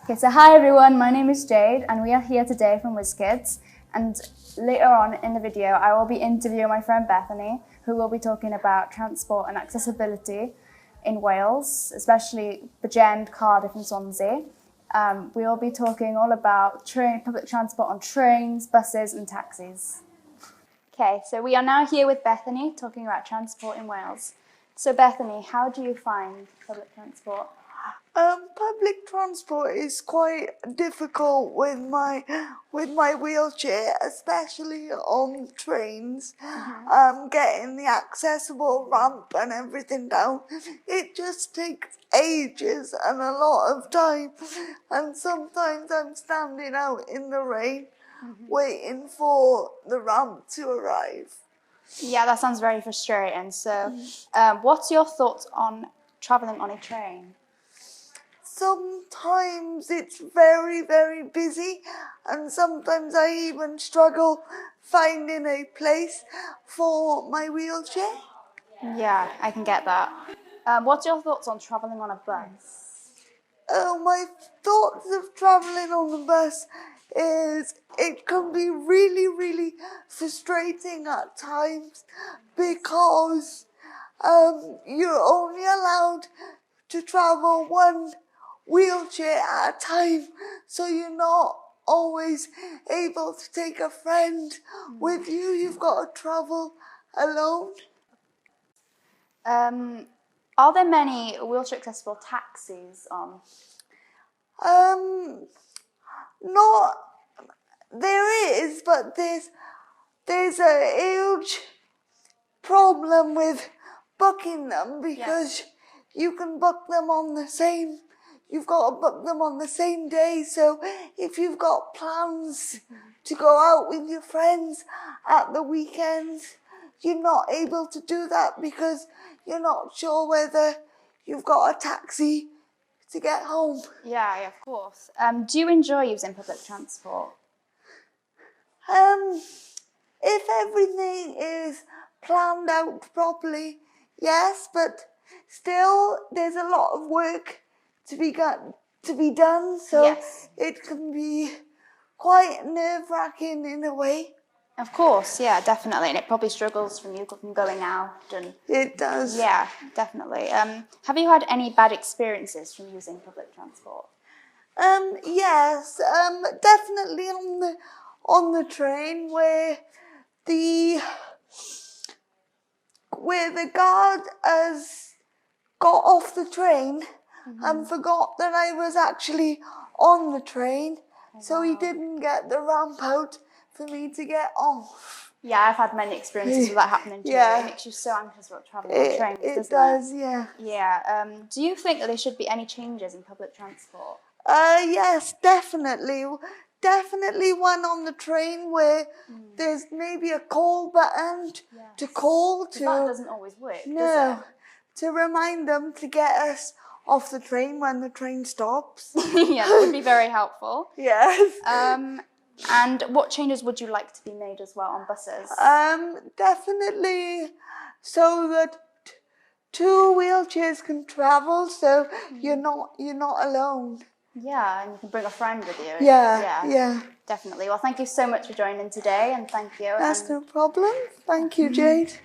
Okay, so hi everyone, my name is Jade and we are here today from WizKids, and later on in the video I will be interviewing my friend Bethany, who will be talking about transport and accessibility in Wales, especially Bridgend, Cardiff and Swansea. We will be talking all about public transport on trains, buses and taxis. Okay, so we are now here with Bethany talking about transport in Wales. So Bethany, how do you find public transport? Public transport is quite difficult with my wheelchair, especially on trains. Getting the accessible ramp and everything down, it just takes ages and a lot of time. And sometimes I'm standing out in the rain, waiting for the ramp to arrive. Yeah, that sounds very frustrating. So, what's your thoughts on travelling on a train? Sometimes it's very, very busy, and sometimes I even struggle finding a place for my wheelchair. Yeah, I can get that. What's your thoughts on travelling on a bus? My thoughts of travelling on the bus is it can be really, really frustrating at times because you're only allowed to travel one wheelchair at a time, so you're not always able to take a friend with you. You've got to travel alone. Are there many wheelchair accessible taxis on? Not there is, but there's a huge problem with booking them because you can book them on the same. You've got to book them on the same day. So if you've got plans to go out with your friends at the weekend, you're not able to do that because you're not sure whether you've got a taxi to get home. Yeah, of course. Do you enjoy using public transport? If everything is planned out properly, yes, but still there's a lot of work to be done, so it can be quite nerve-wracking in a way. Of course, yeah, definitely, and it probably struggles from going out. And it does. Yeah, definitely. Have you had any bad experiences from using public transport? Yes, definitely on the train where the guard has got off the train and forgot that I was actually on the train, so he didn't get the ramp out for me to get off. Yeah, I've had many experiences with that happening too. It makes you so anxious about travelling on trains, doesn't it? It does, yeah. Yeah. Do you think that there should be any changes in public transport? Yes, definitely. Definitely one on the train where there's maybe a call button to call to. That doesn't always work, does it? To remind them to get us off the train when the train stops. Yeah, that would be very helpful. Yes. And what changes would you like to be made as well on buses? Definitely so that two wheelchairs can travel, so you're not alone. Yeah, and you can bring a friend with you. Yeah. Definitely. Well, thank you so much for joining today, and thank you. That's no problem. Thank you, Jade.